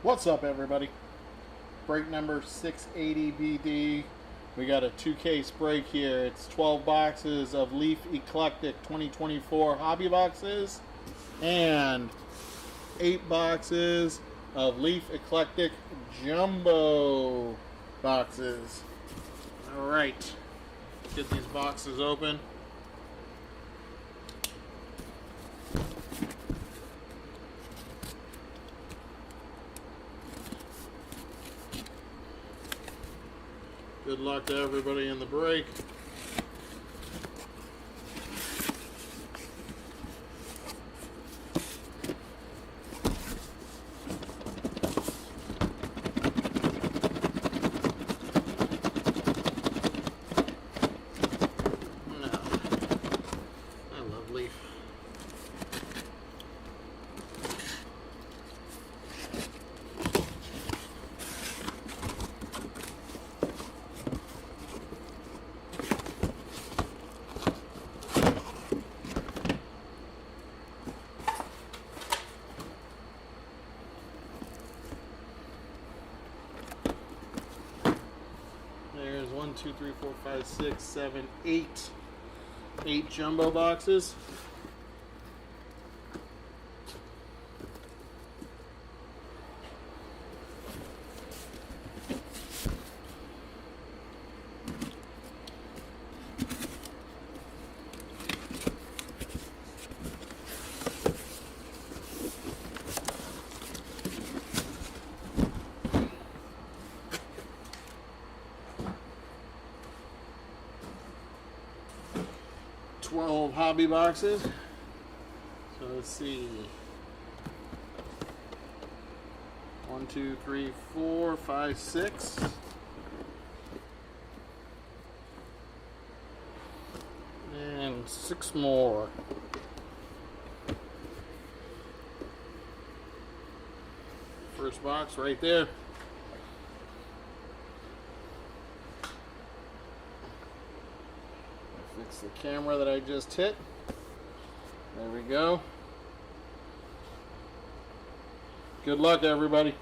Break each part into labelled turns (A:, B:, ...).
A: What's up, everybody? Break number 680BD. We got a 2-case break here. It's 12 boxes of Leaf Eclectic 2024 hobby boxes and 8 boxes of Leaf Eclectic jumbo boxes. All right, get these boxes open. Good luck to everybody in the break. No. I love Leaf. There's 1, 2, 3, 4, 5, 6, 7, 8. 8 jumbo boxes. Twelve hobby boxes. So let's see. 1, 2, 3, 4, 5, 6. And 6 more. First box right there. Fix the camera that I just hit. There we go. Good luck, everybody.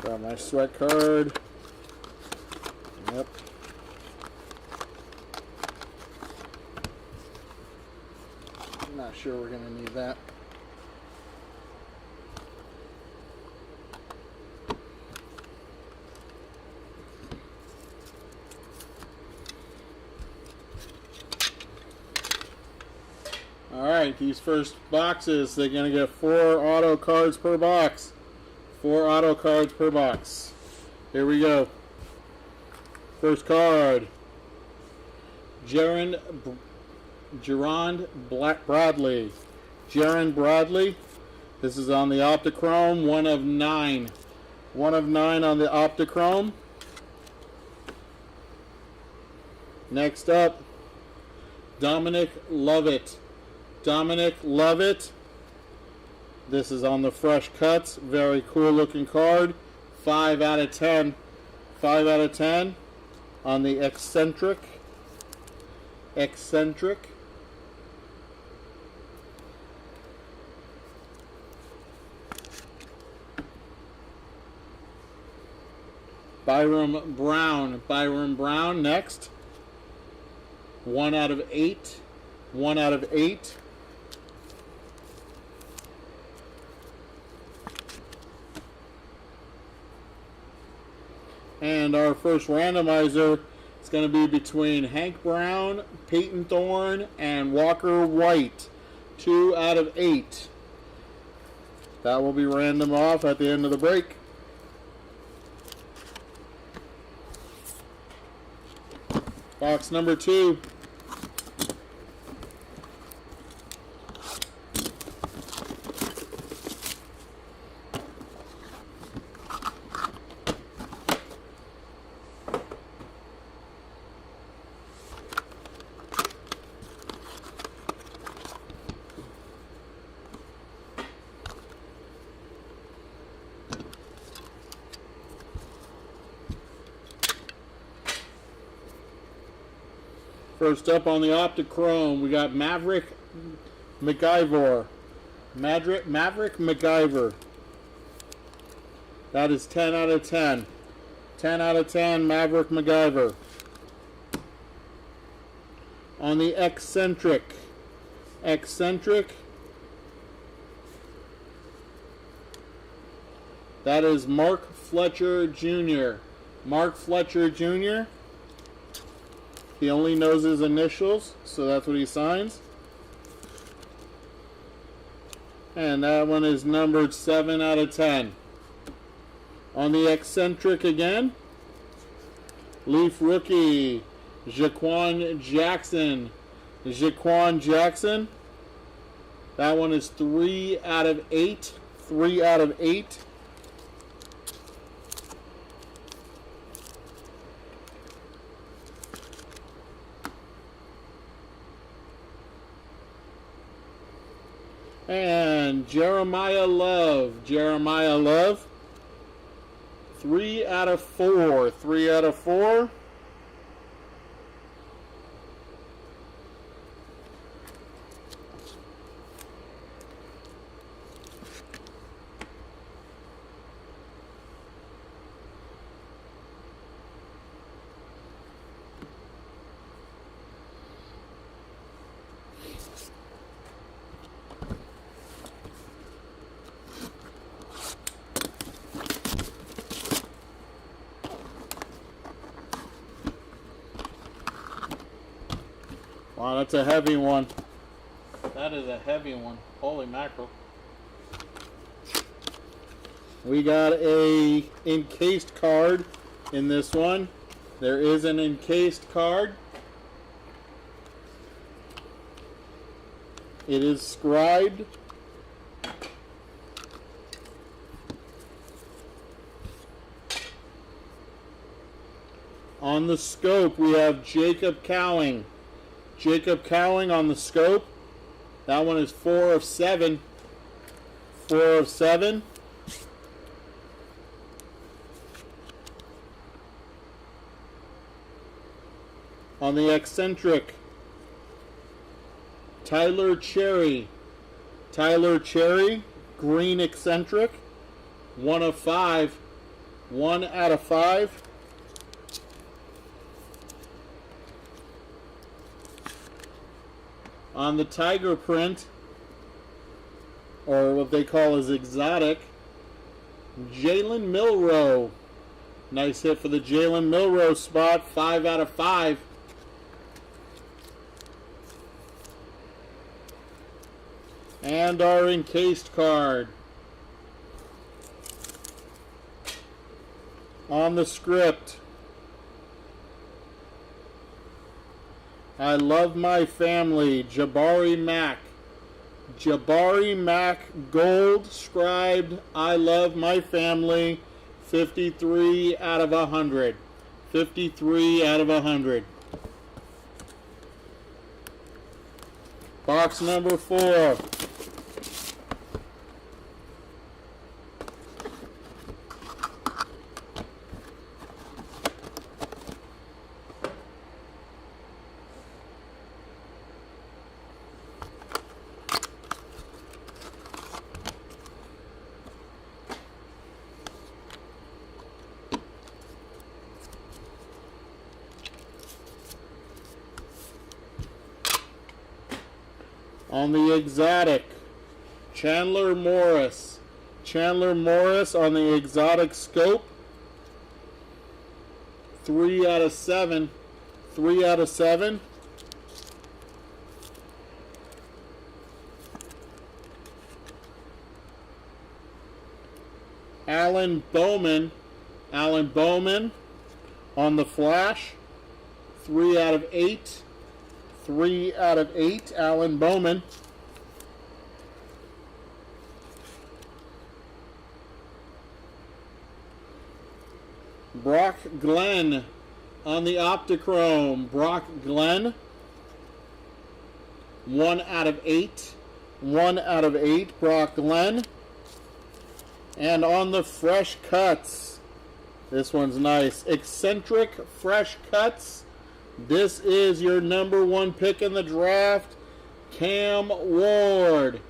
A: Got my sweat card. Yep. I'm not sure we're going to need that. Alright, these first boxes, they're going to get 4 auto cards per box. 4 auto cards per box. Here we go. First card. Gerard Bradley. Gerard Bradley. This is on the Optichrome. 1 of 9. 1 of 9 on the Optichrome. Next up, Dominic Lovett. Dominic Lovett. This is on the Fresh Cuts. Very cool looking card. 5 out of 10. 5 out of 10 on the Eclectic. Eclectic. Byram Brown. Byram Brown next. 1 out of 8. 1 out of 8. And our first randomizer is going to be between Hank Brown, Peyton Thorne, and Walker White. 2 out of 8. That will be random off at the end of the break. Box number 2. First up on the Optichrome, we got Maverick MacGyver. Maverick MacGyver. That is 10 out of 10. 10 out of 10, Maverick MacGyver. On the Eclectic. That is Mark Fletcher Jr. Mark Fletcher Jr. He only knows his initials, so that's what he signs. And that one is numbered 7 out of 10. On the Eclectic again, Leaf rookie, Jaquan Jackson. That one is 3 out of 8. 3 out of 8. And Jeremiah Love. 3 out of 4. 3 out of 4. Wow, that's a heavy one. That is a heavy one. Holy mackerel. We got a encased card in this one. There is an encased card. It is scribed. On the scope, we have Jacob Cowing. Jacob Cowing on the scope. That one is 4 of 7. 4 of 7. On the Eclectic, Tyler Cherry. Tyler Cherry, green Eclectic. 1 of 5. 1 out of 5. On the tiger print, or what they call as exotic, Jalen Milroe. Nice hit for the Jalen Milroe spot. 5 out of 5. And our encased card. On the script, I love my family, Jabari Mack. Jabari Mack gold scribed, I love my family, 53 out of 100. 53 out of 100. Box number 4. On the exotic, Chandler Morris. Chandler Morris on the exotic scope. 3 out of 7. 3 out of 7. Alan Bowman. Alan Bowman on the flash. 3 out of 8. 3 out of 8, Alan Bowman. Brock Glenn on the Optichrome. Brock Glenn. 1 out of 8. 1 out of 8, Brock Glenn. And on the fresh cuts, this one's nice. Eccentric fresh cuts. This is your number 1 pick in the draft, Cam Ward.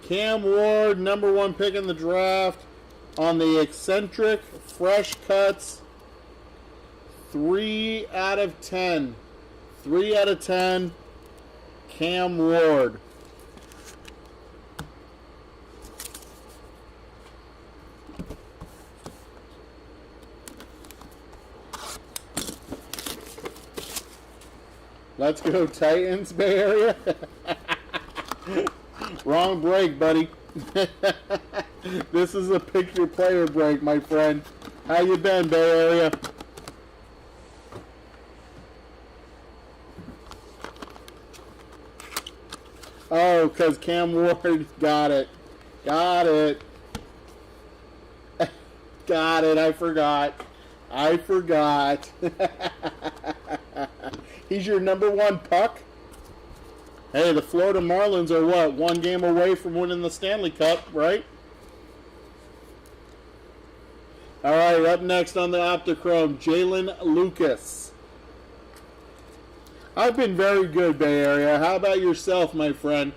A: Cam Ward, number 1 pick in the draft on the Eclectic Fresh Cuts. 3 out of 10. 3 out of 10. Cam Ward. Let's go Titans, Bay Area. Wrong break, buddy. This is a picture player break, my friend. How you been, Bay Area? Oh, because Cam Ward got it. Got it. Got it. I forgot. He's your number 1 puck? Hey, the Florida Marlins are what? 1 game away from winning the Stanley Cup, right? All right, up next on the Optichrome, Jalen Lucas. I've been very good, Bay Area. How about yourself, my friend?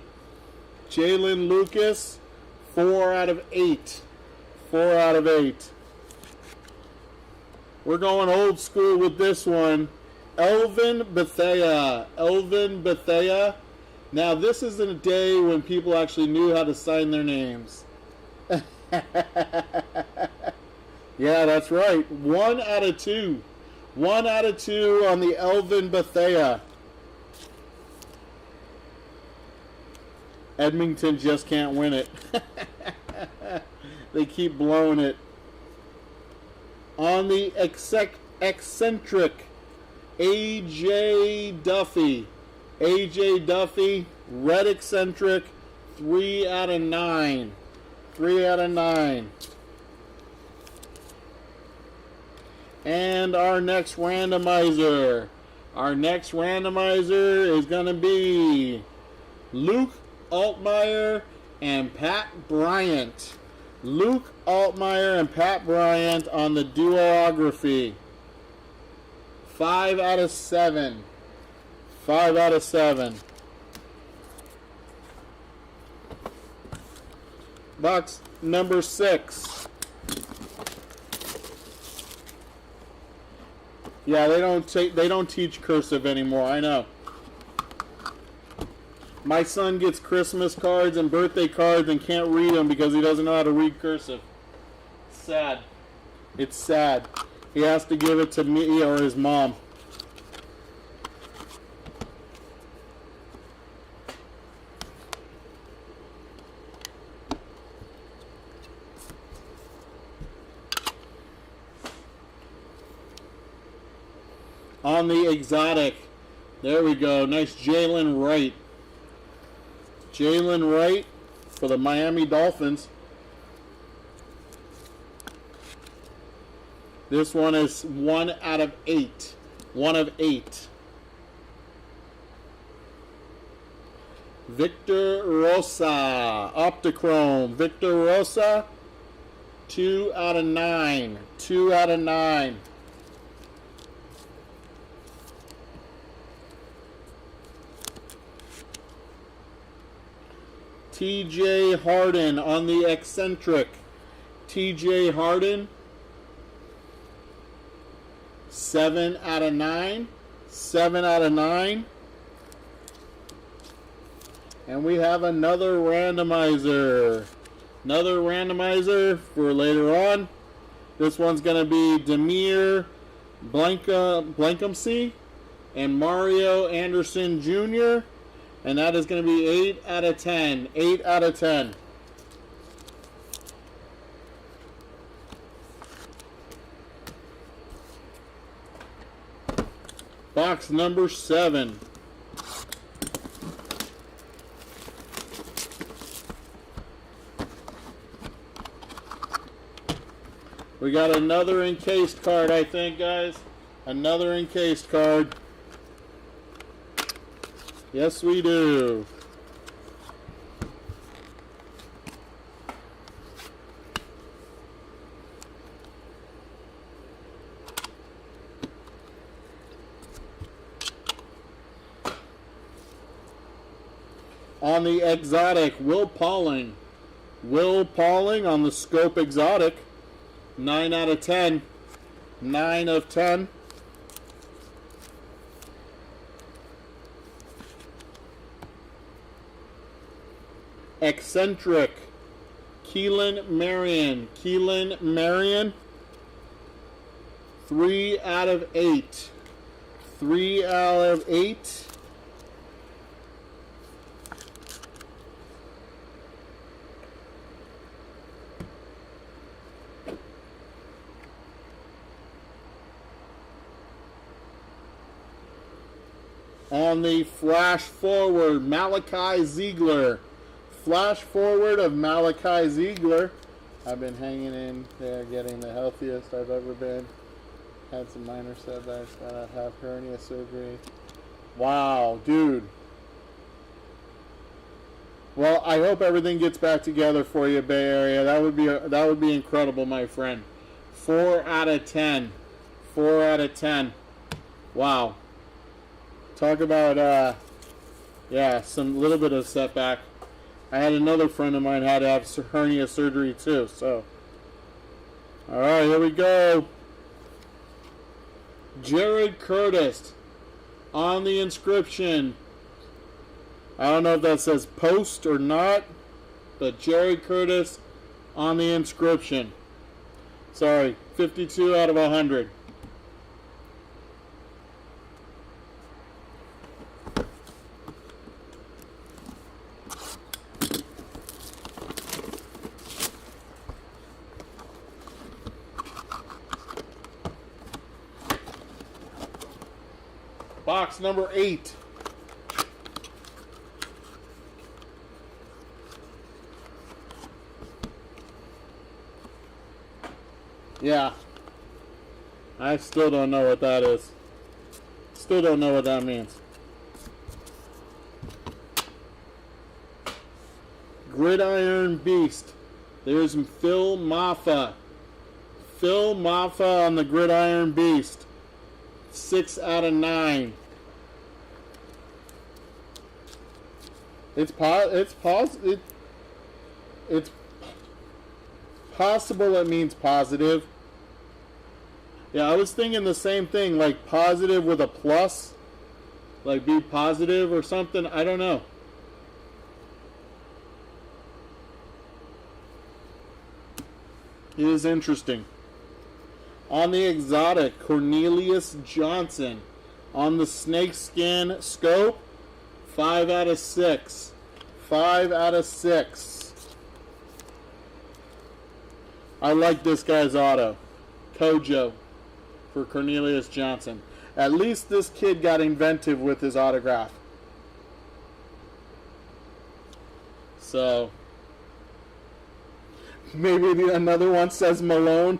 A: Jalen Lucas, 4 out of 8. 4 out of 8. We're going old school with this one. Elvin Bethea. Elvin Bethea. Now, this is in a day when people actually knew how to sign their names. Yeah, that's right. 1 out of 2. 1 out of 2 on the Elvin Bethea. Edmonton just can't win it. They keep blowing it. On the eccentric, A.J. Duffy. A.J. Duffy, red eccentric, 3 out of 9. 3 out of 9. And our next randomizer. Our next randomizer is going to be Luke Altmaier and Pat Bryant. Luke Altmaier and Pat Bryant on the duography. 5 out of 7. 5 out of 7. Box number 6. Yeah, they don't teach cursive anymore. I know. My son gets Christmas cards and birthday cards and can't read them because he doesn't know how to read cursive. Sad. It's sad. He has to give it to me or his mom. On the exotic, there we go. Nice Jalen Wright. Jalen Wright for the Miami Dolphins. This one is 1 out of 8. 1 of 8. Victor Rosa. Optichrome. Victor Rosa. 2 out of 9. 2 out of 9. TJ Harden on the eccentric. TJ Harden. 7 out of 9. 7 out of 9. And we have another randomizer. Another randomizer for later on. This one's going to be Demir Blankumsey and Mario Anderson Jr. And that is going to be 8 out of 10. 8 out of 10. Box number 7. We got another encased card, I think, guys. Another encased card. Yes, we do. On the exotic, Will Pauling. Will Pauling on the Scope Exotic. 9 out of 10. 9 of 10. Eccentric. Keelan Marion. Keelan Marion. 3 out of 8. 3 out of 8. On the flash forward, Malachi Ziegler. Flash forward of Malachi Ziegler. I've been hanging in there, getting the healthiest I've ever been. Had some minor setbacks, gotta have hernia surgery. Wow, dude. Well, I hope everything gets back together for you, Bay Area. That would be incredible, my friend. 4 out of 10. 4 out of 10. Wow. Talk about some little bit of setback. I had another friend of mine had to have hernia surgery too. So, all right, here we go. Jared Curtis on the inscription. I don't know if that says post or not, but Jared Curtis on the inscription. Sorry, 52 out of 100. Box number 8. Yeah. I still don't know what that is. Still don't know what that means. Gridiron Beast. There's Phil Maffa. Phil Maffa on the Gridiron Beast. 6 out of 9. It's possible it means positive. Yeah, I was thinking the same thing, like positive with a plus, like be positive or something. I don't know. It is interesting. On the exotic, Cornelius Johnson. On the snakeskin scope, 5 out of 6. 5 out of 6. I like this guy's auto. Kojo for Cornelius Johnson. At least this kid got inventive with his autograph. So, maybe another one says Malone.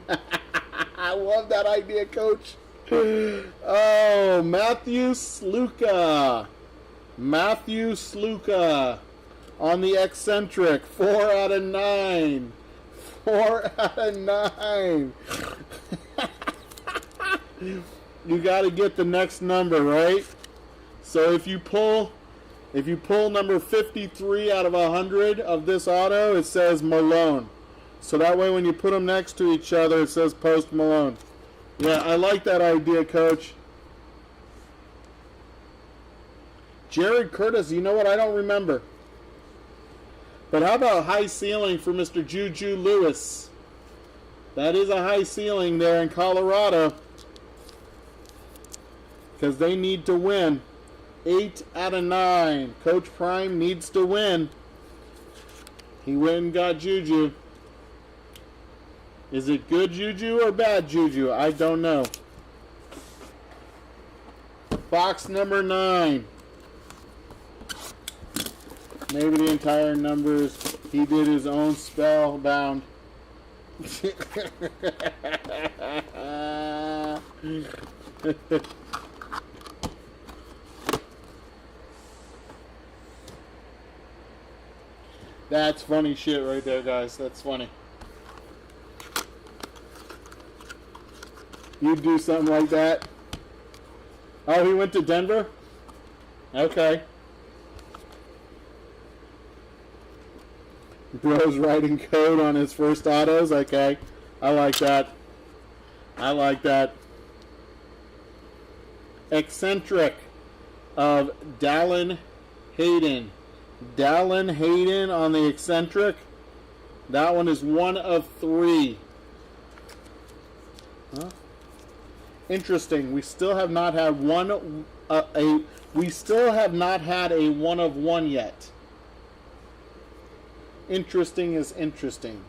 A: I love that idea, Coach. Oh, Matthew Sluka. Matthew Sluka on the eccentric. 4 out of 9. 4 out of 9. You got to get the next number, right? So if you pull number 53 out of 100 of this auto, it says Malone. So that way when you put them next to each other, it says Post Malone. Yeah, I like that idea, Coach. Jared Curtis, you know what? I don't remember. But how about high ceiling for Mr. Juju Lewis? That is a high ceiling there in Colorado. Because they need to win. 8 out of 9. Coach Prime needs to win. He went and got Juju. Is it good Juju or bad Juju? I don't know. Box number 9. Maybe the entire numbers. He did his own spellbound. That's funny shit right there, guys. That's funny. You'd do something like that? Oh, he went to Denver? Okay. Bro's writing code on his first autos. Okay. I like that. I like that. Eccentric of Dallin Hayden. Dallin Hayden on the eccentric. That one is 1 of 3. Huh? Interesting. We still have not had we still have not had a 1 of 1 yet. Interesting is interesting.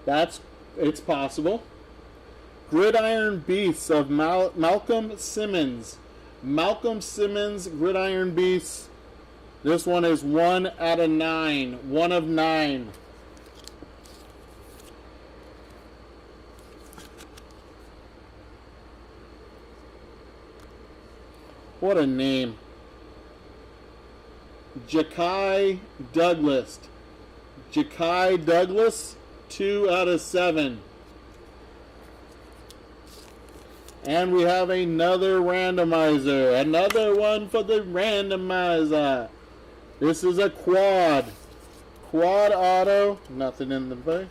A: It's possible. Gridiron Beasts of Malcolm Simmons. Malcolm Simmons, Gridiron Beasts. This one is 1 out of 9. 1 of 9. What a name. Ja'Kai Douglas. Ja'Kai Douglas, 2 out of 7. And we have another randomizer. Another one for the randomizer. This is a quad. Quad auto. Nothing in the bag.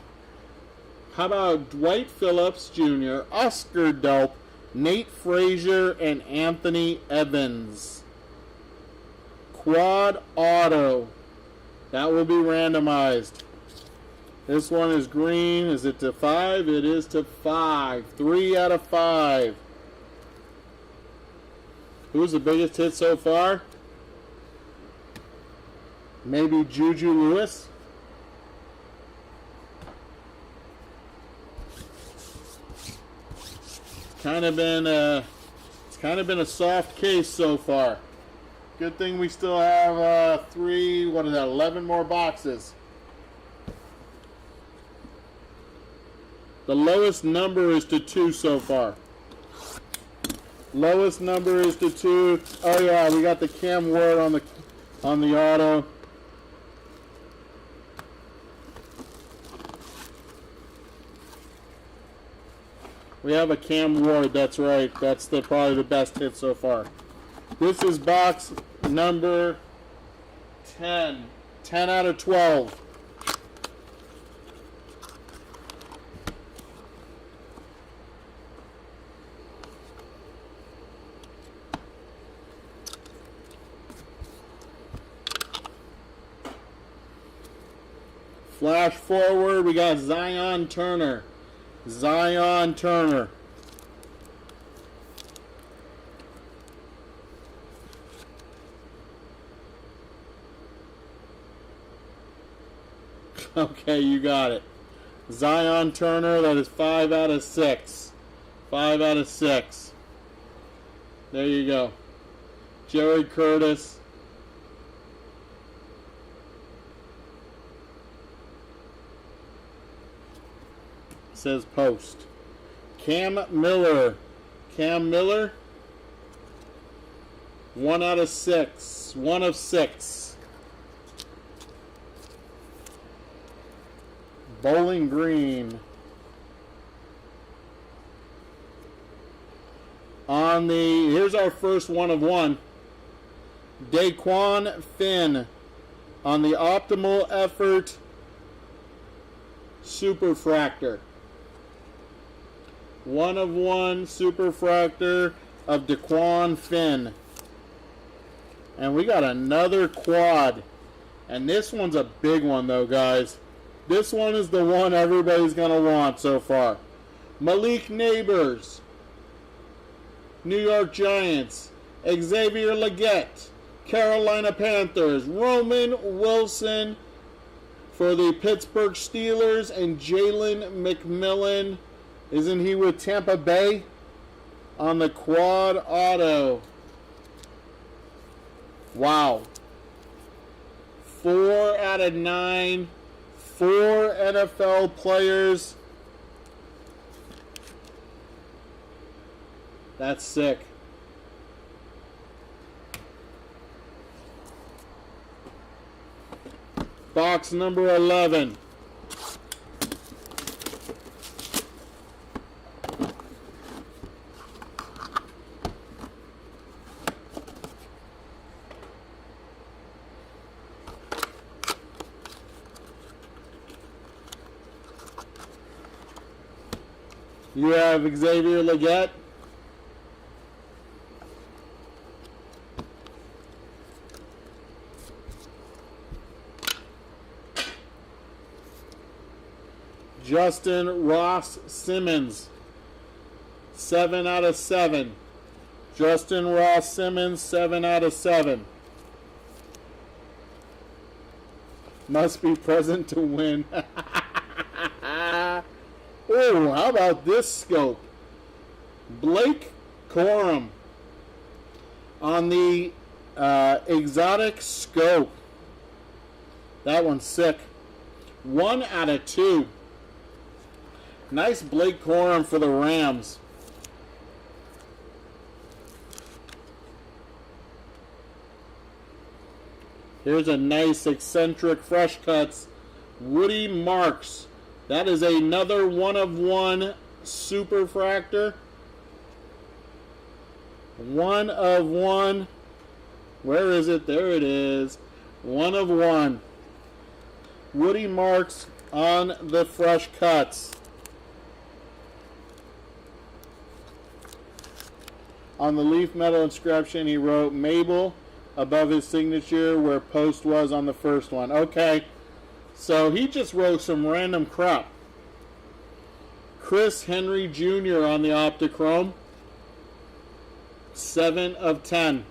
A: How about Dwight Phillips Jr., Oscar Delp, Nate Frazier, and Anthony Evans? Quad auto. That will be randomized. This one is green. Is it to 5? It is to 5. 3 out of 5. Who's the biggest hit so far? Maybe Juju Lewis? It's kind of been a soft case so far. Good thing we still have 11 more boxes. The lowest number is to 2 so far. Lowest number is to 2. Oh yeah, we got the Cam Ward on the auto. We have a Cam Ward, that's right. That's probably the best hit so far. This is box number 10. 10 out of 12. Flash forward, we got Zion Turner. Zion Turner. Okay, you got it. Zion Turner, that is 5 out of 6. 5 out of 6. There you go. Jerry Curtis. Says post. Cam Miller. Cam Miller. 1 out of 6. 1 of 6. Bowling Green. Here's our first 1 of 1. Daquan Finn on the Optimal Effort Superfractor. 1 of 1 Superfractor of Daquan Finn. And we got another quad. And this one's a big one though, guys. This one is the one everybody's going to want so far. Malik Neighbors, New York Giants. Xavier Legette, Carolina Panthers. Roman Wilson for the Pittsburgh Steelers. And Jalen McMillan, isn't he with Tampa Bay? On the quad auto. Wow. 4 out of 9. 4 NFL players. That's sick. Box number 11. You have Xavier Leggett. Justin Ross Simmons, 7 out of 7. Justin Ross Simmons, 7 out of 7. Must be present to win. Oh, how about this scope? Blake Corum on the exotic scope. That one's sick. 1 out of 2. Nice Blake Corum for the Rams. Here's a nice eccentric fresh cuts. Woody Marks. That is another 1/1 superfractor. 1/1. Where is it? There it is. 1/1. Woody Marks on the fresh cuts. On the leaf metal inscription, he wrote Mabel above his signature where post was on the first one. Okay, so he just wrote some random crap. Chris Henry Jr. on the Optichrome. 7 of 10.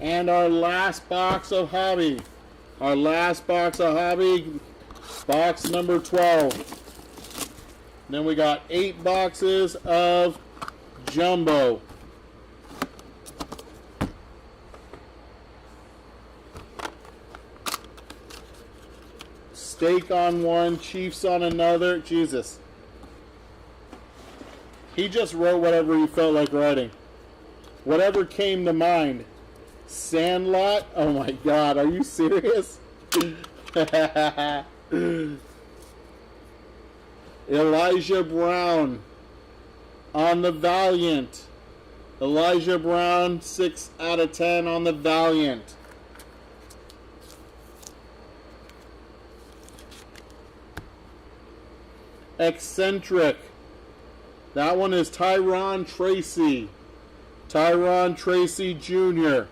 A: And our last box of hobby. Our last box of hobby. Box number 12. Then we got 8 boxes of jumbo. Steak on one, Chiefs on another. Jesus. He just wrote whatever he felt like writing. Whatever came to mind. Sandlot? Oh my God, are you serious? Elijah Brown on the Valiant. Elijah Brown, 6 out of 10 on the Valiant. Eccentric. That one is Tyron Tracy. Tyron Tracy Jr.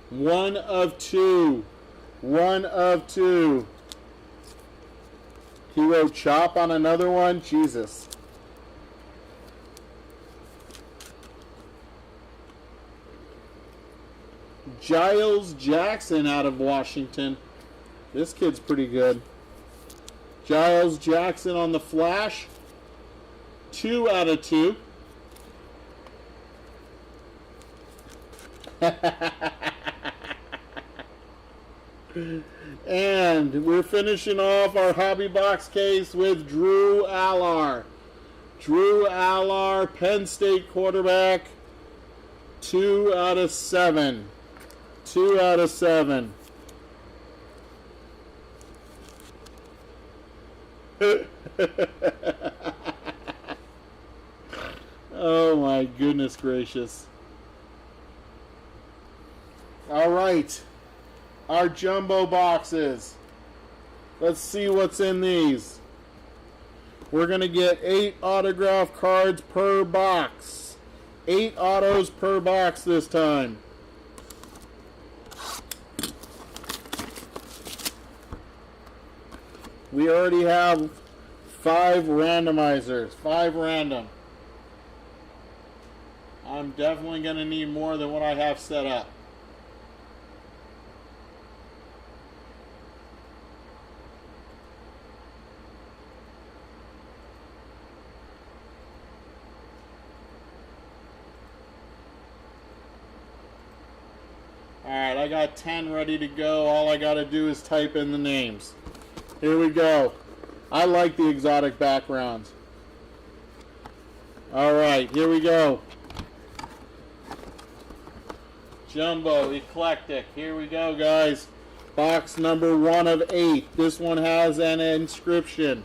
A: 1 of 2. 1 of 2. He wrote chop on another one. Jesus. Giles Jackson out of Washington. This kid's pretty good. Giles Jackson on the Flash. 2 out of 2. And we're finishing off our hobby box case with Drew Allar. Drew Allar, Penn State quarterback. 2 out of 7. 2 out of 7. Oh my goodness gracious. All right. Our jumbo boxes. Let's see what's in these. We're going to get 8 autograph cards per box. 8 autos per box this time. We already have 5 randomizers. 5 random. I'm definitely going to need more than what I have set up. Alright, I got 10 ready to go. All I got to do is type in the names. Here we go. I like the exotic backgrounds. Alright, here we go. Jumbo, Eclectic. Here we go, guys. Box number 1 of 8. This one has an inscription.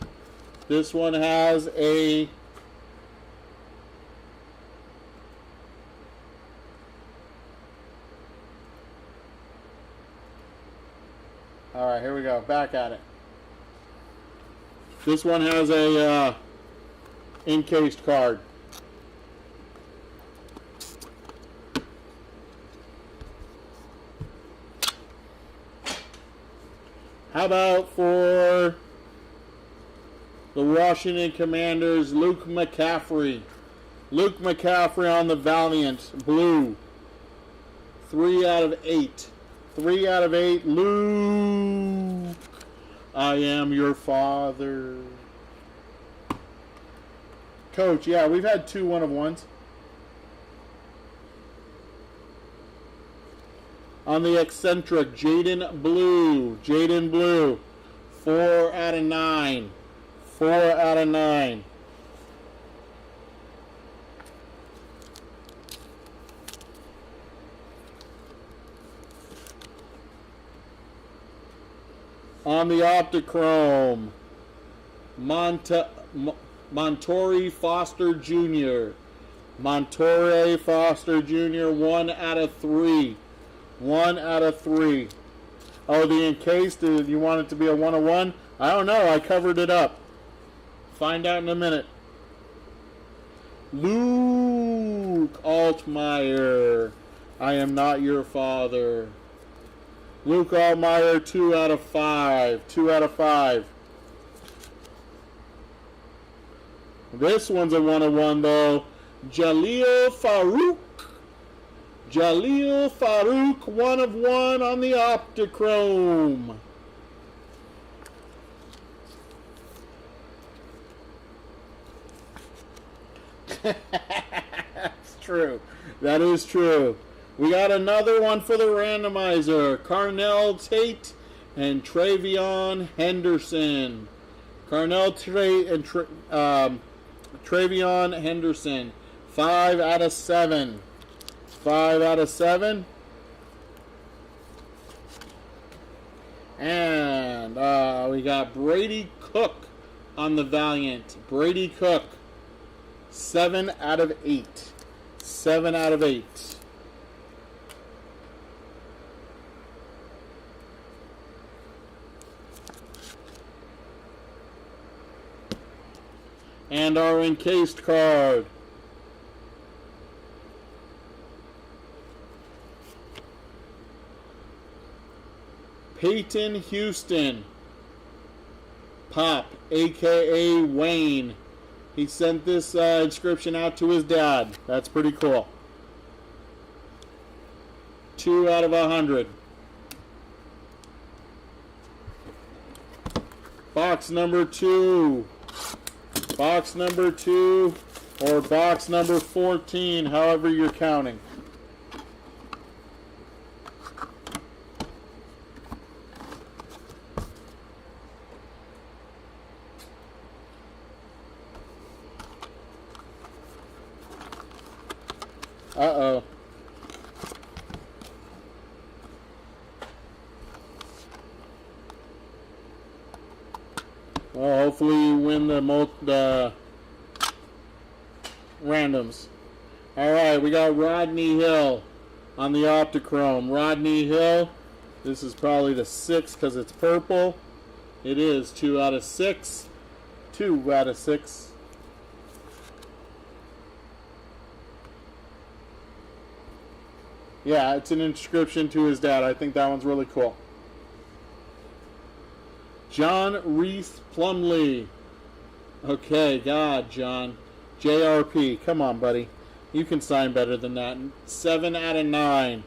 A: This one has a... right, here we go. Back at it. This one has a encased card. How about for the Washington Commanders, Luke McCaffrey? Luke McCaffrey on the Valiant, blue. 3 out of 8. 3 out of 8. Luke, I am your father. Coach, yeah, we've had 2 1-of-1s. On the Eccentric, Jaden Blue. Jaden Blue. 4 out of 9. 4 out of 9. On the Optichrome, Montori Foster Jr. Montori Foster Jr. 1 out of 3. 1 out of 3. Oh, the encased, you want it to be a 1-of-1? I don't know. I covered it up. Find out in a minute. Luke Altmaier. I am not your father. Luke Altmaier, 2 out of 5. 2 out of 5. This one's a 1-of-1 though. Jaleel Farouk. Jaleel Farouk, 1-of-1 on the Optichrome. That's true. That is true. We got another one for the randomizer. Carnell Tate and Travion Henderson. Carnell Tate and Travion Henderson. 5 out of 7. 5 out of 7. And we got Brady Cook on the Valiant. Brady Cook. 7 out of 8. 7 out of 8. And our encased card. Peyton Houston. Pop, a.k.a. Wayne. He sent this inscription out to his dad. That's pretty cool. 2 out of 100. Box number 2. Box number 2 or box number 14, however you're counting. Uh-oh. Well, hopefully you win the randoms. All right, we got Rodney Hill on the Optichrome. Rodney Hill. This is probably the 6 because it's purple. It is 2 out of 6. 2 out of 6. Yeah, it's an inscription to his dad. I think that one's really cool. John Reese Plumlee. Okay, God, John. JRP. Come on, buddy. You can sign better than that. 7 out of 9.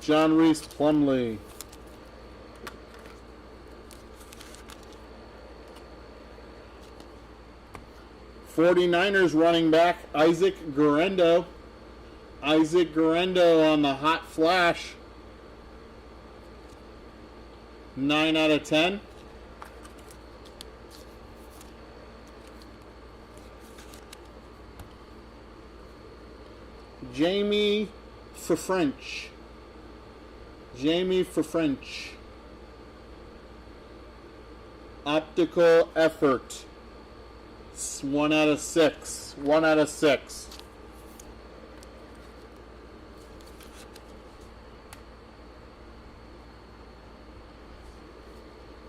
A: John Reese Plumlee. '49ers running back Isaac Guerendo. Isaac Guerendo on the hot flash. 9 out of 10. Jamie for French. Jamie for French. Optical effort. 1 out of 6. 1 out of 6.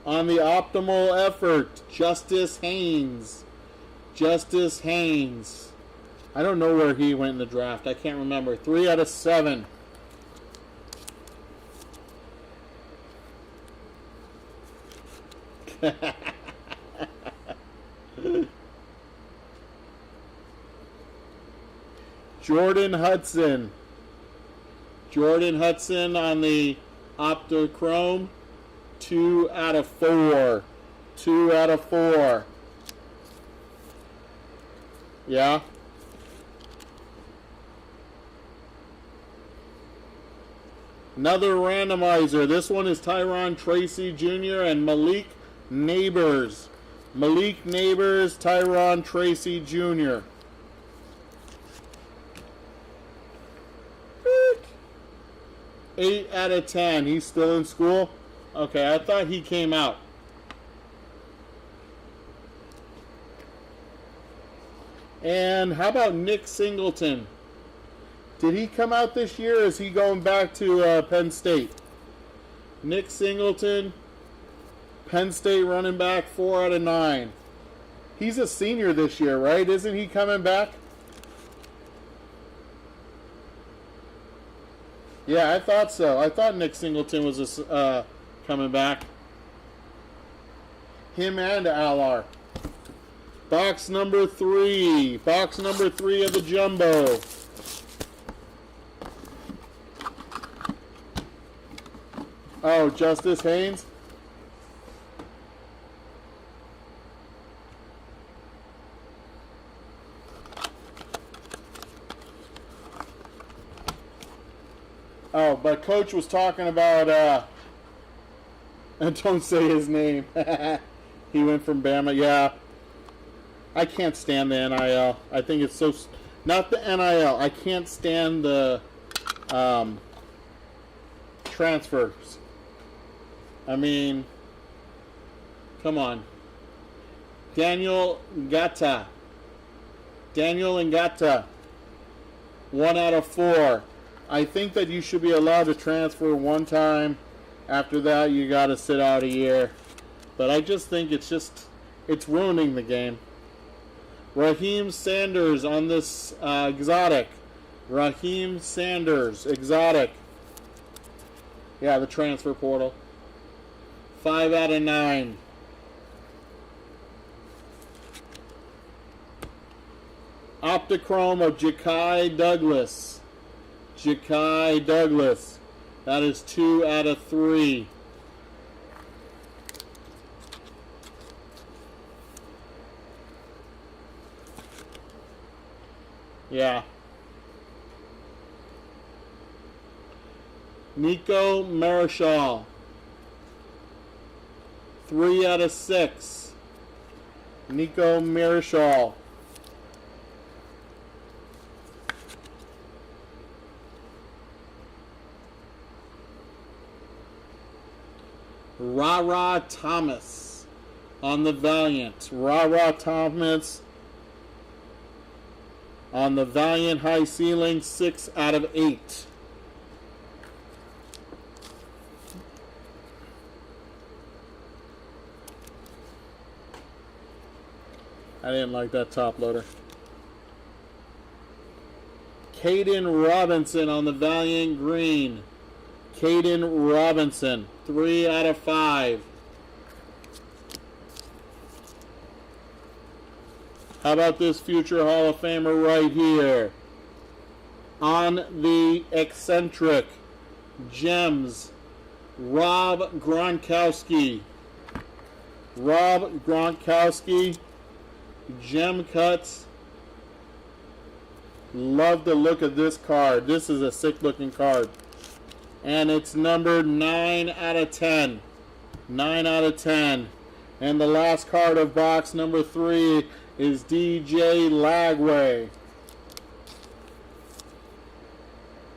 A: On the optimal effort, Justice Haynes. Justice Haynes. I don't know where he went in the draft. I can't remember. 3 out of 7. Jordan Hudson. Jordan Hudson on the Optochrome. 2 out of 4. 2 out of 4. Yeah. Another randomizer. This one is Tyron Tracy Jr. and Malik Neighbors. Malik Neighbors, Tyron Tracy Jr. Eight out of 10. He's still in school? Okay, I thought he came out. And how about Nick Singleton? Did he come out this year, or is he going back to Penn State? Nick Singleton, Penn State running back, 4 out of 9. He's a senior this year, right? Isn't he coming back? Yeah, I thought so. I thought Nick Singleton was coming back. Him and Alar. Box number 3. Box number 3 of the jumbo. Oh, Justice Haynes? Oh, but Coach was talking about, and don't say his name. He went from Bama. Yeah. I can't stand the NIL. I think it's so, not the NIL. I can't stand the transfers. I mean, come on. Daniel Ngata. 1 out of 4. I think that you should be allowed to transfer one time. After that, you got to sit out a year. But I just think it's ruining the game. Raheem Sanders on this exotic. Raheem Sanders, exotic. Yeah, the transfer portal. 5 out of 9. Optochrome of Ja'Kai Douglas. Ja'Kai Douglas. That is 2 out of 3. Yeah. Nico Marichal. 3 out of 6. Nico Marichal. Ra Thomas on the Valiant. Ra Thomas on the Valiant high ceiling, 6 out of 8. I didn't like that top loader. Caden Robinson on the Valiant green. Caden Robinson, 3 out of 5. How about this future Hall of Famer right here? On the Eccentric Gems, Rob Gronkowski. Rob Gronkowski, Gem Cuts. Love the look of this card. This is a sick looking card. And it's numbered 9 out of 10. 9 out of 10. And the last card of box number 3 is DJ Lagway.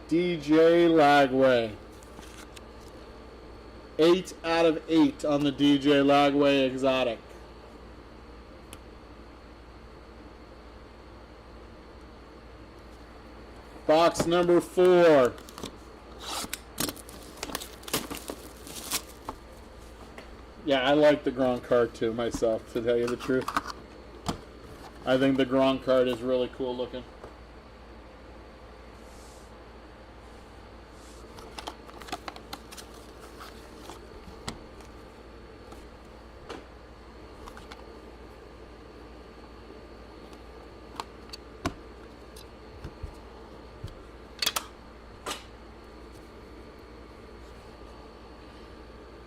A: DJ Lagway. 8 out of 8 on the DJ Lagway exotic. Box number 4. Yeah, I like the Gronk card too myself, to tell you the truth. I think the Gronk card is really cool looking.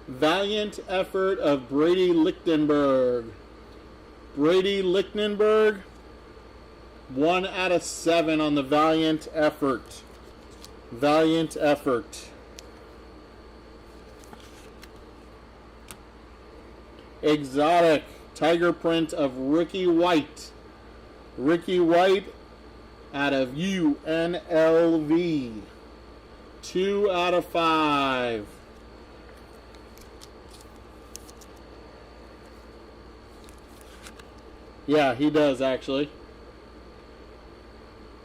A: Valiant effort of Brady Lichtenberg. Brady Lichtenberg, 1 out of 7 on the Valiant effort. Valiant effort. Exotic tiger print of Ricky White. Ricky White out of UNLV. 2 out of 5. Yeah, he does actually.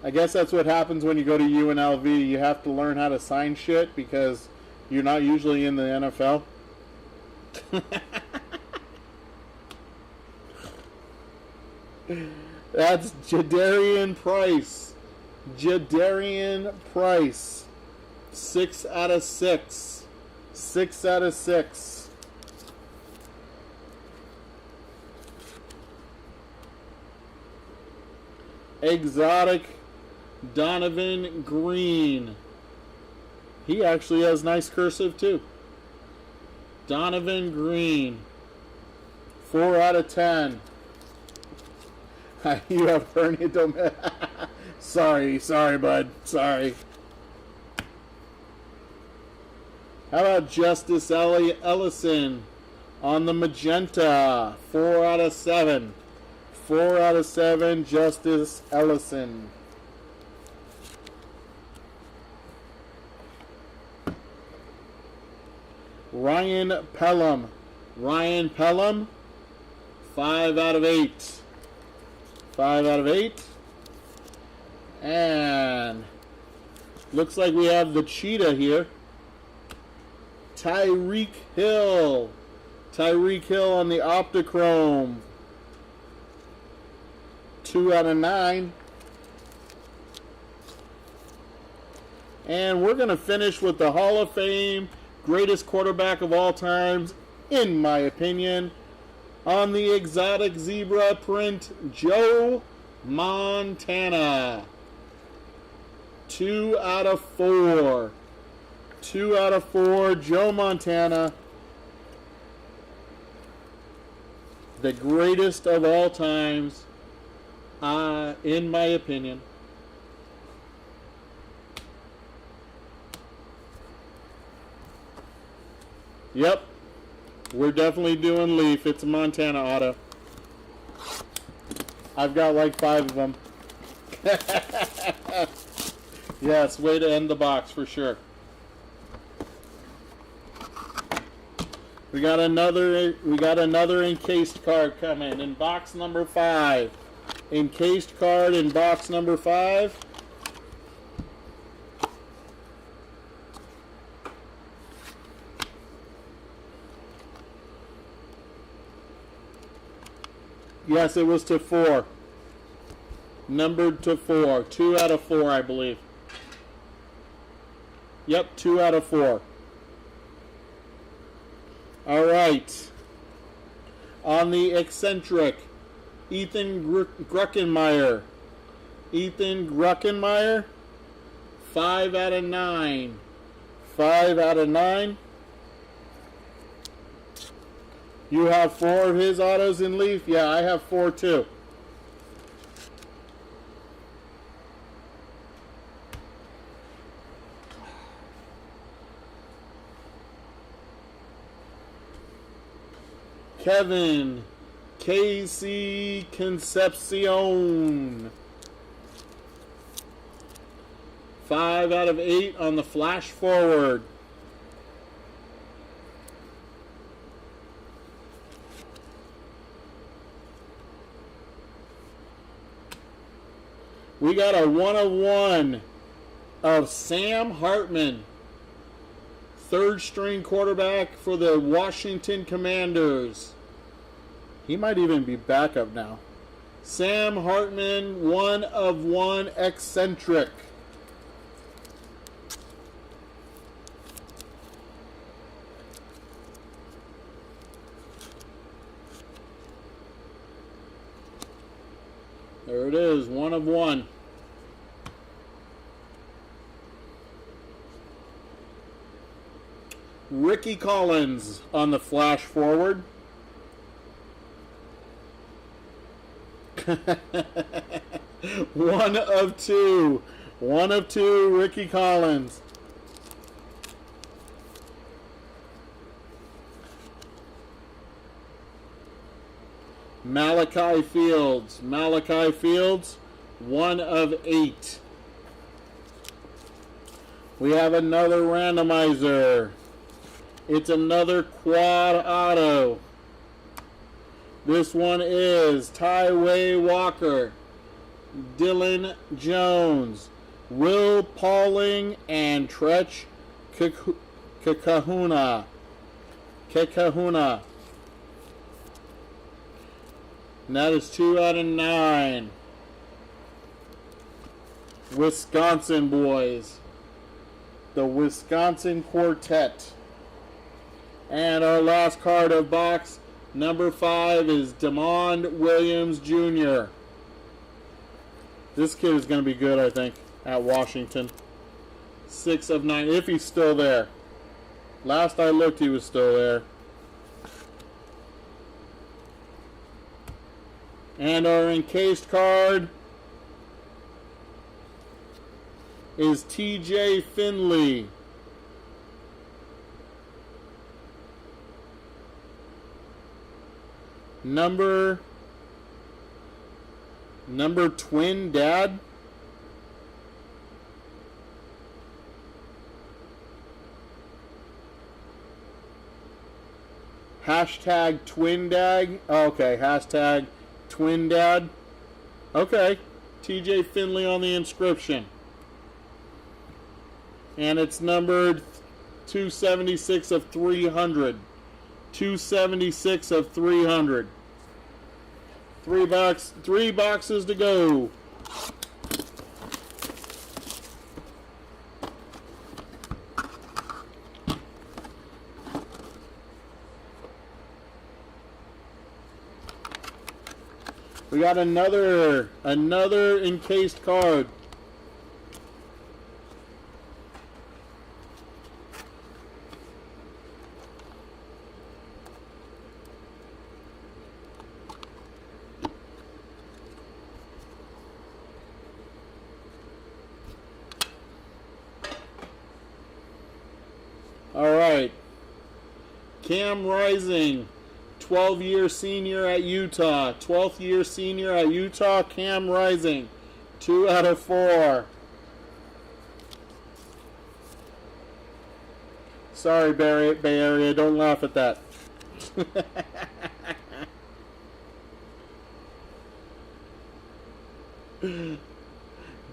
A: I guess that's what happens when you go to UNLV. You have to learn how to sign shit because you're not usually in the NFL. That's Jadarian Price. Jadarian Price. 6 out of 6. 6 out of 6. Exotic Donovan Green. He actually has nice cursive too. Donovan Green. 4 out of 10. You have hernia domain. Sorry, bud. Sorry. How about Justice Ellison on the magenta? 4 out of 7. 4 out of 7, Justice Ellison. Ryan Pelham. Ryan Pelham, 5 out of 8. 5 out of 8. And looks like we have the cheetah here. Tyreek Hill. Tyreek Hill on the Optichrome. 2 out of 9. And we're going to finish with the Hall of Fame greatest quarterback of all times, in my opinion, on the exotic zebra print, Joe Montana. 2 out of 4. 2 out of 4, Joe Montana. The greatest of all times. In my opinion. Yep. We're definitely doing Leaf. It's a Montana auto. I've got like 5 of them. Yes, way to end the box for sure. We got another encased card coming in box number 5. Encased card in box number 5. Yes, it was to 4. Numbered to 4. 2 out of 4, I believe. Yep, 2 out of 4. All right. On the eccentric, Ethan Gruckenmeyer. Ethan Gruckenmeyer, 5 out of 9. 5 out of 9. You have 4 of his autos in Leaf? Yeah, I have 4 too. Kevin KC Concepcion, 5 out of 8 on the flash forward. We got a 1 of 1 of Sam Hartman. third string quarterback for the Washington Commanders. He might even be backup now. Sam Hartman, 1 of 1 eccentric. There it is, 1 of 1. Ricky Collins on the flash forward. One of two. 1 of 2, Ricky Collins. Malachi Fields. Malachi Fields, 1 of 8. We have another randomizer. It's another quad auto. This one is Tyway Walker, Dylan Jones, Will Pauling, and Tretch Kekahuna. And that is 2 out of 9. Wisconsin boys. The Wisconsin Quartet. And our last card of box number 5 is Demond Williams Jr. This kid is going to be good, I think, at Washington. 6 of 9, if he's still there. Last I looked, he was still there. And our encased card is TJ Finley. Number twin dad. Hashtag twin dad. Okay, hashtag twin dad. Okay. TJ Finley on the inscription. And it's numbered 276 of 300. 276 of 300. 3 boxes to go. We got another encased card. All right. Cam Rising, 12-year senior at Utah. 12th year senior at Utah, Cam Rising. 2 out of 4. Sorry, Bay Area. Don't laugh at that.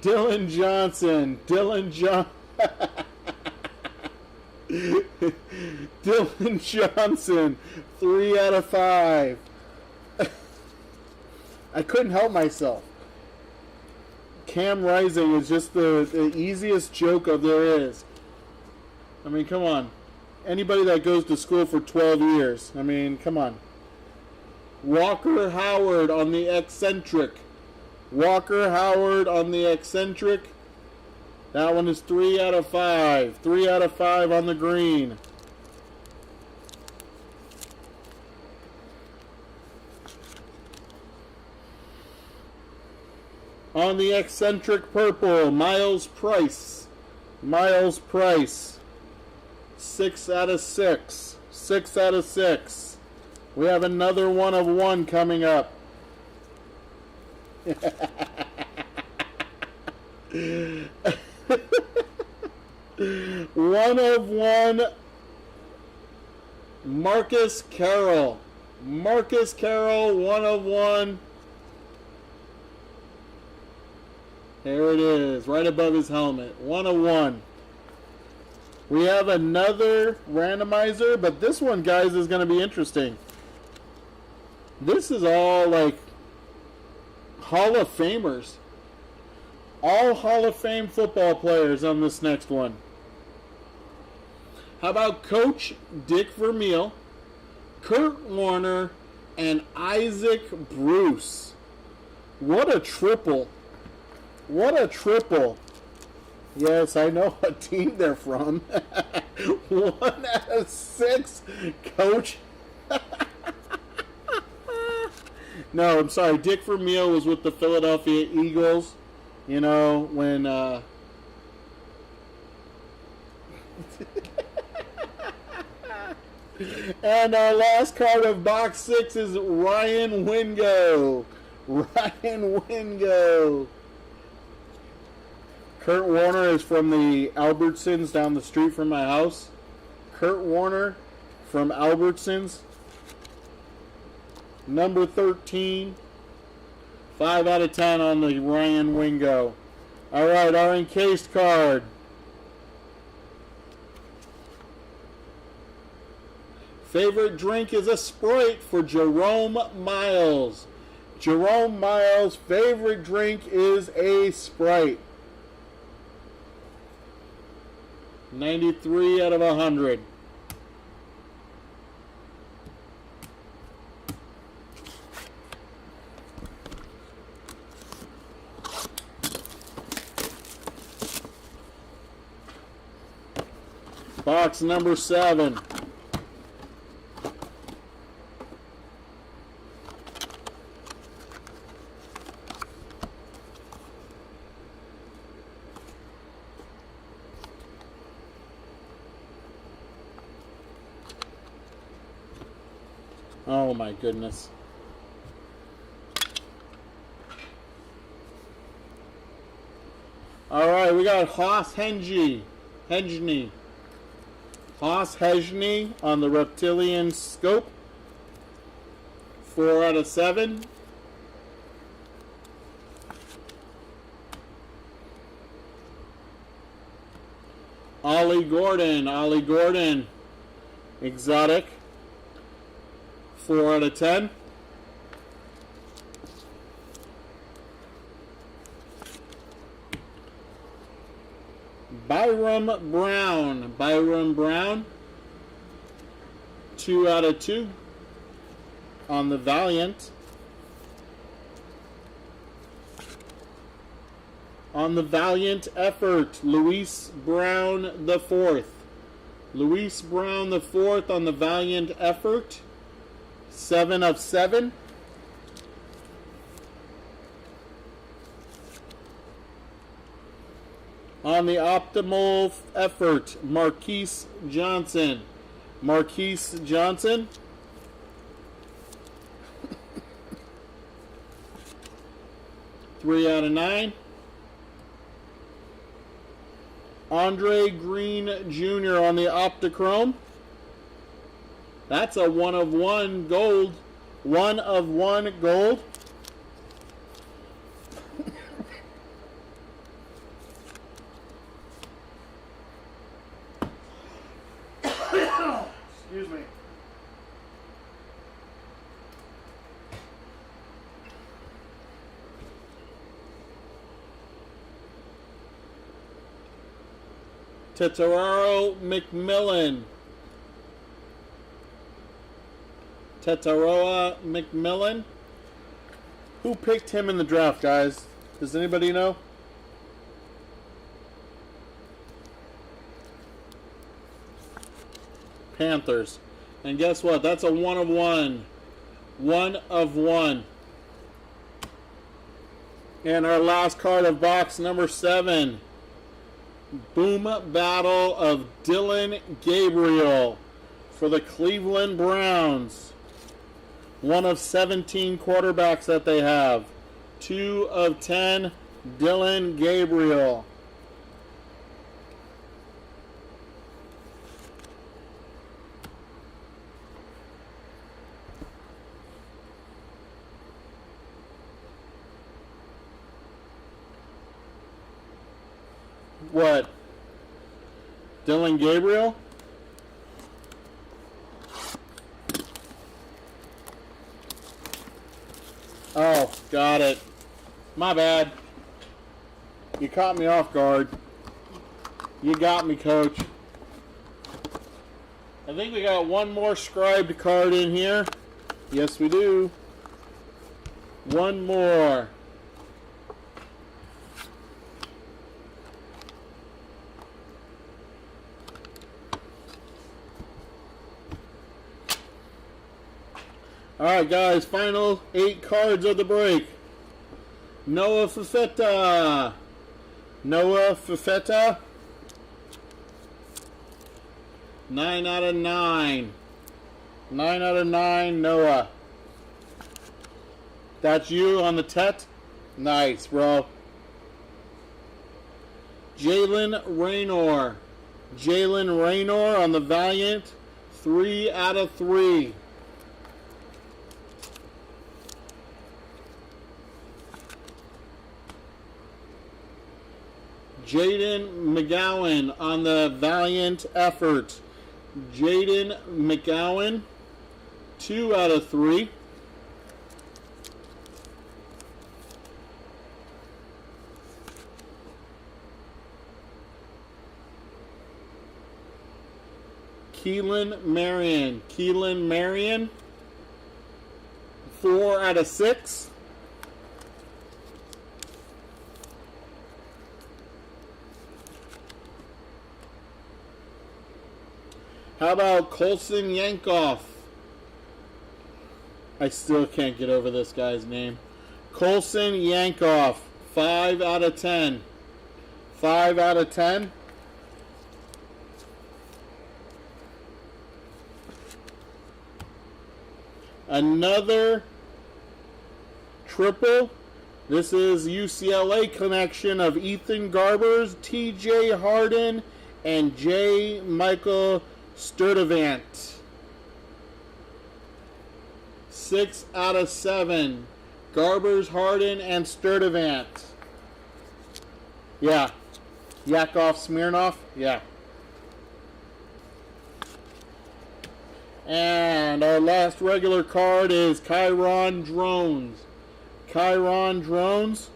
A: Dylan Johnson. Dylan Johnson, 3 out of 5. I couldn't help myself. Cam Rising is just the easiest joke of there is. I mean, come on. Anybody that goes to school for 12 years, I mean, come on. Walker Howard on the eccentric. Walker Howard on the eccentric. That one is 3 out of 5. 3 out of 5 on the green. On the eccentric purple, Miles Price. Miles Price. 6 out of 6. 6 out of 6. We have another 1 of 1 coming up. 1 of 1, Marcus Carroll. Marcus Carroll, 1 of 1. There it is, right above his helmet. 1 of 1. We have another randomizer, but this one, guys, is going to be interesting. This is all like Hall of Famers. All Hall of Fame football players on this next one. How about Coach Dick Vermeil, Kurt Warner, and Isaac Bruce? What a triple. What a triple. Yes, I know what team they're from. 1 out of 6, Coach. No, I'm sorry. Dick Vermeil was with the Philadelphia Eagles. You know, when... And our last card of box 6 is Ryan Wingo. Ryan Wingo. Kurt Warner is from the Albertsons down the street from my house. Kurt Warner from Albertsons. Number 13. 5 out of 10 on the Ryan Wingo. All right, our encased card. Favorite drink is a Sprite for Jerome Miles. Jerome Miles' favorite drink is a Sprite. 93 out of 100. Box number 7. Oh my goodness. All right, we got Haas Hengey. Haas Hengey on the Reptilian Scope. 4 out of 7. Ollie Gordon. Exotic. 4 out of 10. Byram Brown. 2 out of 2 on the Valiant. On the Valiant effort, Luis Brown the fourth. Luis Brown the fourth on the Valiant effort. 7 of 7. On the optimal effort, Marquise Johnson. 3 out of 9. Andre Green Jr. on the Optichrome. That's a 1 of 1 gold. 1 of 1 gold. Excuse me. Tetairoa McMillan. Who picked him in the draft, guys? Does anybody know? Panthers. And guess what? That's a 1 of 1. 1 of 1. And our last card of box number 7. Boom Battle of Dylan Gabriel for the Cleveland Browns. 1 of 17 quarterbacks that they have. 2 of 10, Dylan Gabriel. What? Dylan Gabriel. Oh, got it. My bad. You caught me off guard. You got me, coach. I think we got one more scribed card in here. Yes, we do. One more. Alright, guys, final 8 cards of the break. Noah Fafetta. Noah Fafetta. 9 out of 9. 9 out of 9, Noah. That's you on the Tet? Nice, bro. Jalen Raynor. Jalen Raynor on the Valiant. 3 out of 3. Jaden McGowan on the Valiant Effort. Jaden McGowan, 2 out of 3. Keelan Marion. Keelan Marion, 4 out of 6. How about Colson Yankoff? I still can't get over this guy's name. Colson Yankoff, 5 out of 10. 5 out of 10. Another triple. This is UCLA connection of Ethan Garbers, TJ Harden, and J. Michael Sturdivant. 6 out of 7. Garbers, Harden, and Sturdivant. Yeah. Yakov Smirnov? Yeah. And our last regular card is Chiron Drones. Chiron Drones.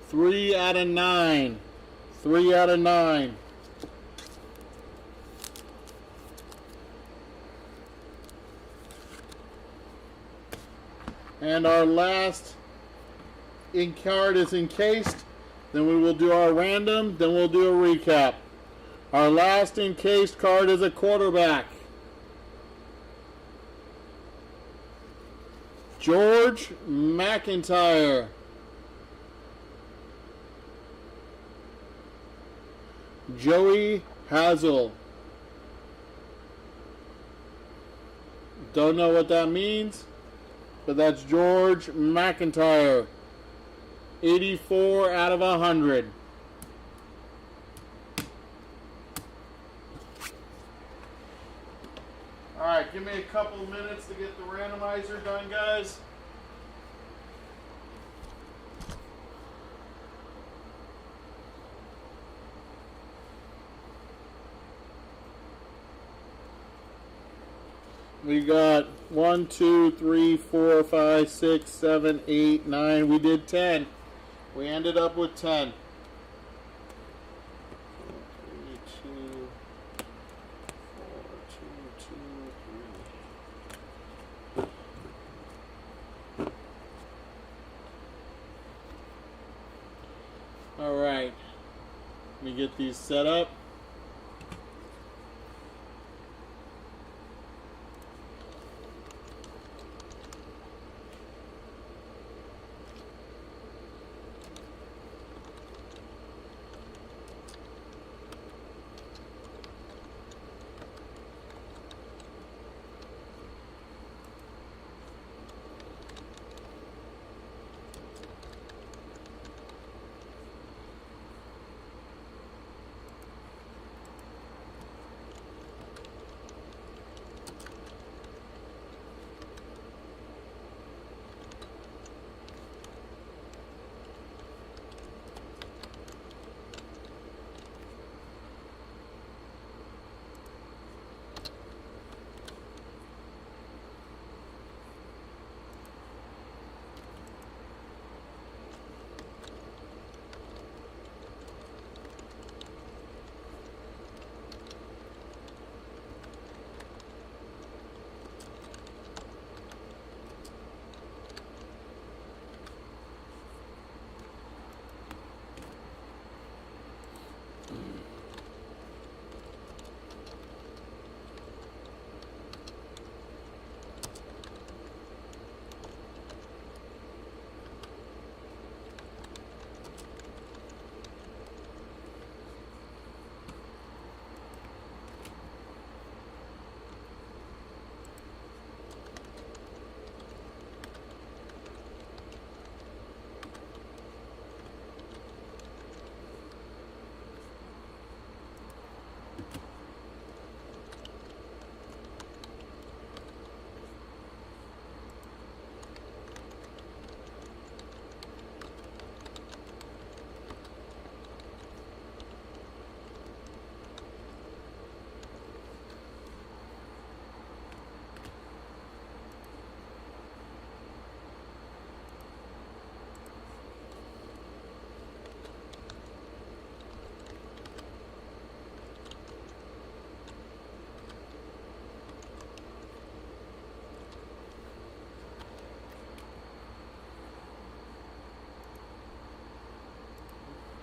A: 3 out of 9. 3 out of 9. And our last card is encased. Then we will do our random. Then we'll do a recap. Our last encased card is a quarterback. George McIntyre. Joey Hazel. Don't know what that means, but that's George McIntyre. 84 out of 100. Alright, give me a couple minutes to get the randomizer done, guys. We got 1, 2, 3, 4, 5, 6, 7, 8, 9. We did 10. We ended up with 10. 3, 2, 4, 2, 2, 3. All right. Let me get these set up.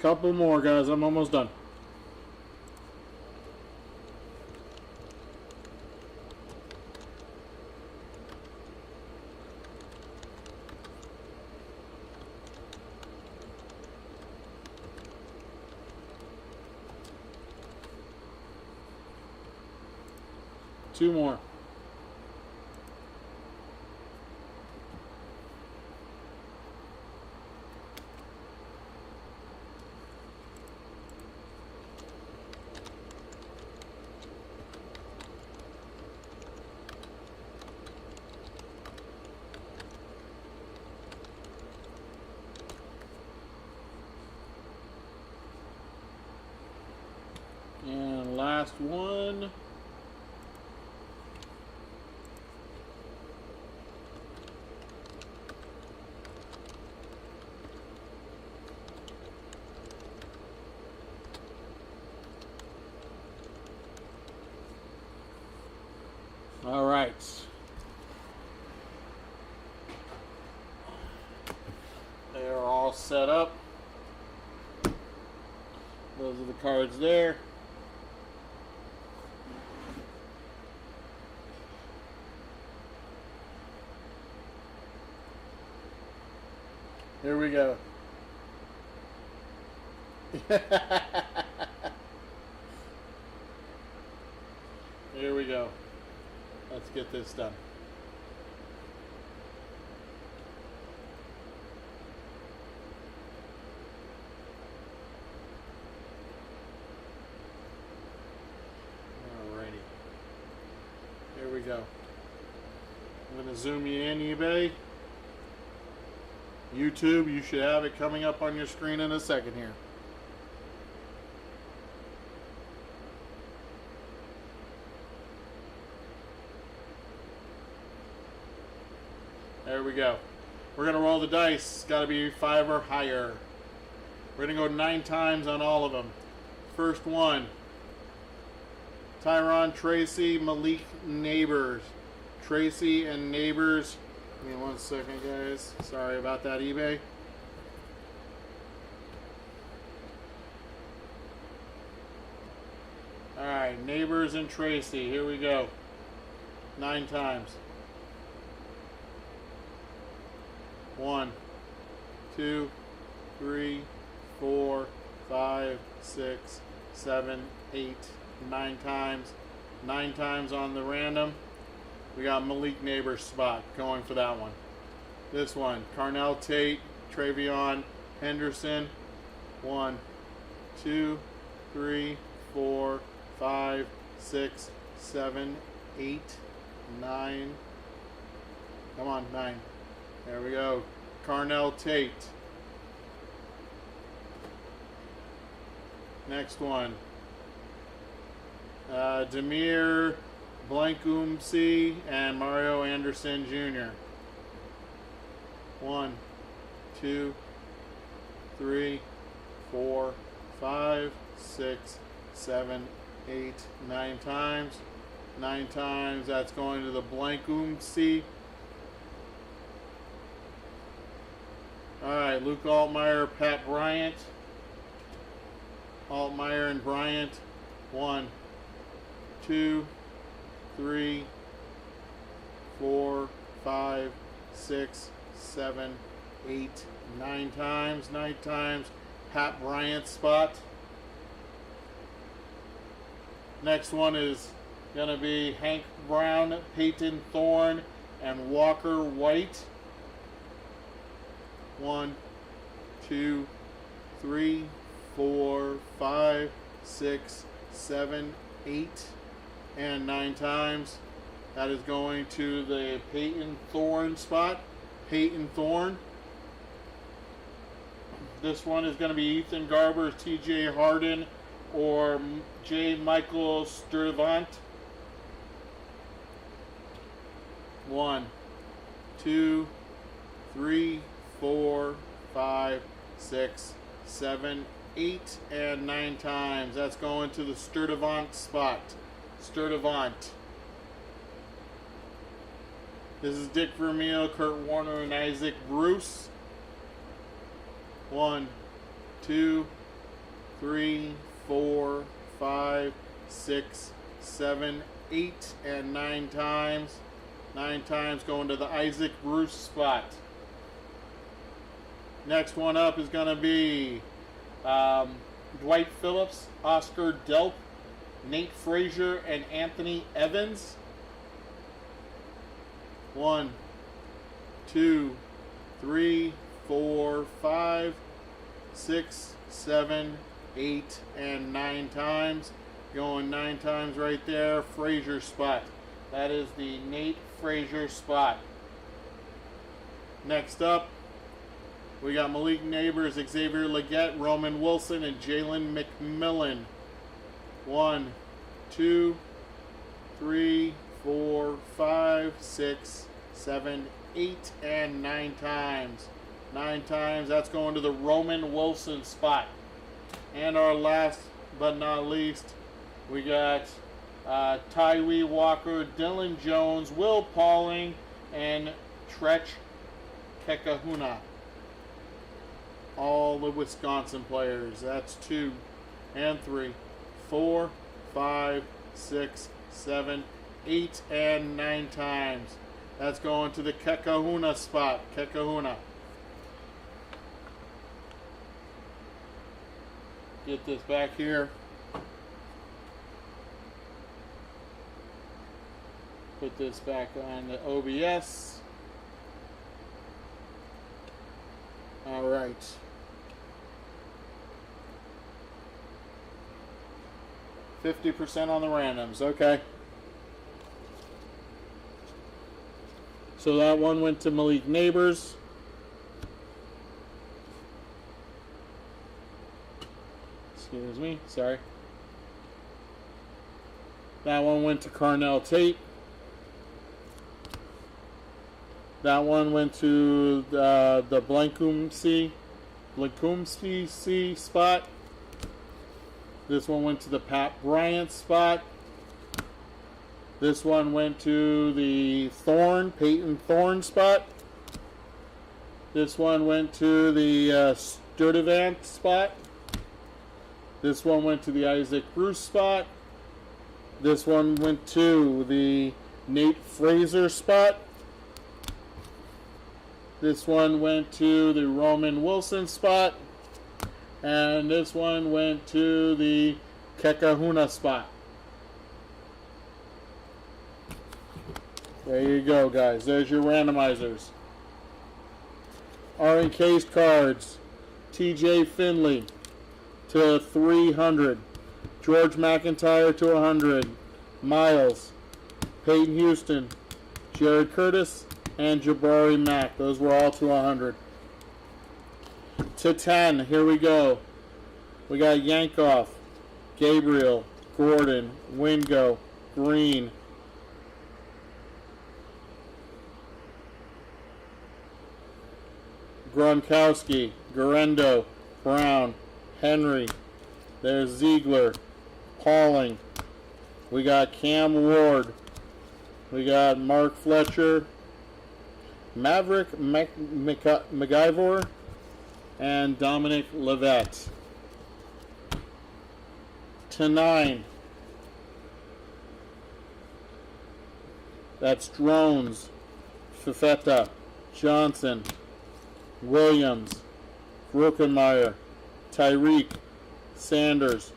A: Couple more, guys. I'm almost done. Two more. And last one. All right. They are all set up. Those are the cards there. Here we go. Here we go. Let's get this done. Alrighty. Here we go. I'm going to zoom you in, eBay. YouTube, you should have it coming up on your screen in a second here. There we go. We're going to roll the dice. It's got to be 5 or higher. We're going to go 9 times on all of them. First one. Tyron, Tracy, Malik, Neighbors. Tracy and Neighbors. Give me 1 second, guys. Sorry about that, eBay. Alright, Neighbors and Tracy. Here we go. 9 times. 1, 2, 3, 4, 5, 6, 7, 8, 9 times. 9 times on the random. We got Malik Neighbors spot going for that one. This one, Carnell Tate, Travion Henderson. 1, 2, 3, 4, 5, 6, 7, 8, 9. Come on, 9. There we go. Carnell Tate. Next one. Demir Blankumsi and Mario Anderson Jr. 1, 2, 3, 4, 5, 6, 7, 8, 9 times. 9 times. That's going to the Blankumsi. Alright, Luke Altmaier, Pat Bryant. Altmaier and Bryant. 1, 2, 3, 4, 5, 6, 7, 8, 9 times. 9 times. Pat Bryant spot. Next one is going to be Hank Brown, Peyton Thorne, and Walker White. 1, 2, 3, 4, 5, 6, 7, 8, and 9 times. That is going to the Peyton Thorne spot. Peyton Thorne. This one is going to be Ethan Garber, TJ Harden, or J. Michael Sturtevant. 1, 2, 3, 4, 5, 6, 7, 8, and 9 times. That's going to the Sturtevant spot. Sturtevant. This is Dick Vermeil, Kurt Warner, and Isaac Bruce. 1, 2, 3, 4, 5, 6, 7, 8, and 9 times. 9 times going to the Isaac Bruce spot. Next one up is going to be Dwight Phillips, Oscar Delp, Nate Frazier, and Anthony Evans. 1, 2, 3, 4, 5, 6, 7, 8, and 9 times. Going 9 times right there. Frazier spot. That is the Nate Frazier spot. Next up, we got Malik Neighbors, Xavier Legette, Roman Wilson, and Jalen McMillan. 1, 2, 3, 4, 5, 6, 7, 8, and 9 times. 9 times. That's going to the Roman Wilson spot. And our last but not least, we got Tyree Walker, Dylan Jones, Will Pauling, and Tretch Kekahuna. All the Wisconsin players. That's 2 and 3, 4, 5, 6, 7, 8, and 9 times. That's going to the Kekahuna spot. Kekahuna. Get this back here. Put this back on the OBS. All right. %50 on the randoms. Okay. So that one went to Malik Neighbors. Excuse me. Sorry. That one went to Carnell Tate. That one went to the Blankumsey spot. This one went to the Pat Bryant spot. This one went to the Peyton Thorne spot. This one went to the Sturdivant spot. This one went to the Isaac Bruce spot. This one went to the Nate Frazier spot. This one went to the Roman Wilson spot. And this one went to the Kekahuna spot. There you go, guys. There's your randomizers. Our encased cards. TJ Finley to 300. George McIntyre to 100. Miles. Peyton Houston. Jared Curtis. And Jabari Mack. Those were all to 100. To 10. Here we go. We got Yankoff. Gabriel. Gordon. Wingo. Green. Gronkowski, Garendo, Brown, Henry. There's Ziegler, Pauling. We got Cam Ward. We got Mark Fletcher, Maverick McIvor, and Dominic Levet. To 9. That's Drones, Fifetta, Johnson, Williams, Ruckenmeyer, Tyreek, Sanders,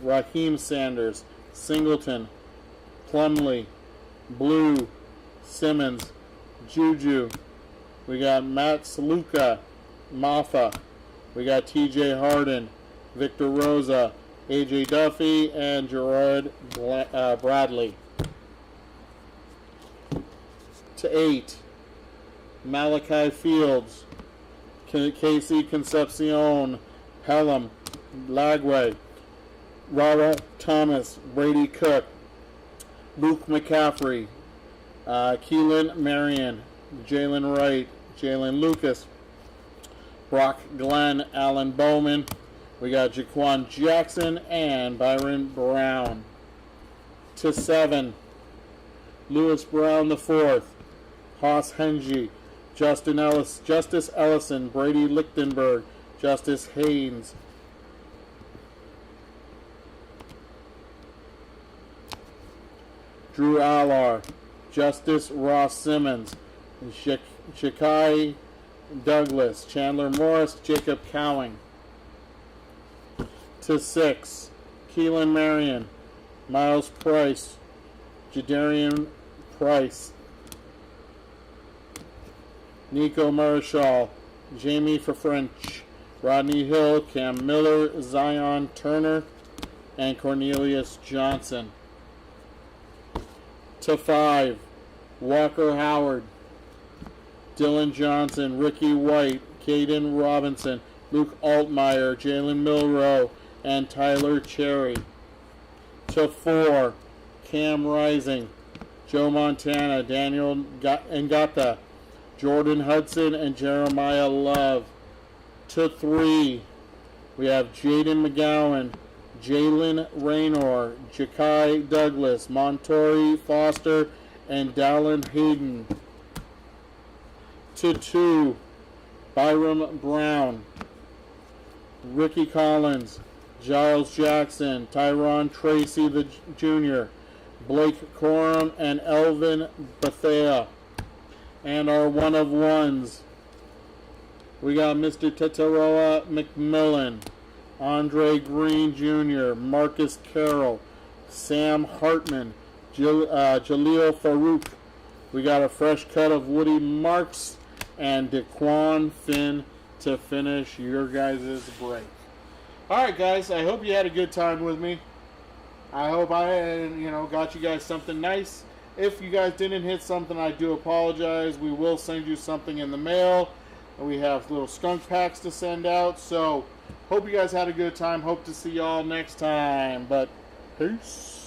A: Raheem Sanders, Singleton, Plumlee, Blue, Simmons, Juju. We got Matt Saluka, Maffa. We got TJ Harden, Victor Rosa, AJ Duffy, and Gerard Bradley. To 8. Malachi Fields, Casey Concepcion, Pelham, Lagway, Rara Thomas, Brady Cook, Luke McCaffrey, Keelan Marion, Jalen Wright, Jalen Lucas, Brock Glenn, Alan Bowman. We got Jaquan Jackson and Byron Brown. To 7, Lewis Brown IV, Haas Hengy, Justice Ellison, Brady Lichtenberg, Justice Haynes, Drew Allar, Justice Ross Simmons, Shakai Douglas, Chandler Morris, Jacob Cowing. To 6, Keelan Marion, Miles Price, Jadarian Price, Nico Marichal, Jamie for French, Rodney Hill, Cam Miller, Zion Turner, and Cornelius Johnson. To 5, Walker Howard, Dylan Johnson, Ricky White, Caden Robinson, Luke Altmaier, Jalen Milrow, and Tyler Cherry. To 4, Cam Rising, Joe Montana, Daniel Ngata, Jordan Hudson, and Jeremiah Love. To 3, we have Jaden McGowan, Jalen Raynor, Jakai Douglas, Montori Foster, and Dallin Hayden. To 2, Byram Brown, Ricky Collins, Giles Jackson, Tyron Tracy Jr., Blake Corum, and Elvin Bethea. And our one of ones, we got Mr. Tataroa McMillan, Andre Green Jr., Marcus Carroll, Sam Hartman, Jaleel Farouk. We got a fresh cut of Woody Marks and Daquan Finn to finish your guys' break. Alright guys, I hope you had a good time with me. I hope I got you guys something nice. If you guys didn't hit something, I do apologize. We will send you something in the mail. We have little skunk packs to send out. So, hope you guys had a good time. Hope to see y'all next time. But, peace.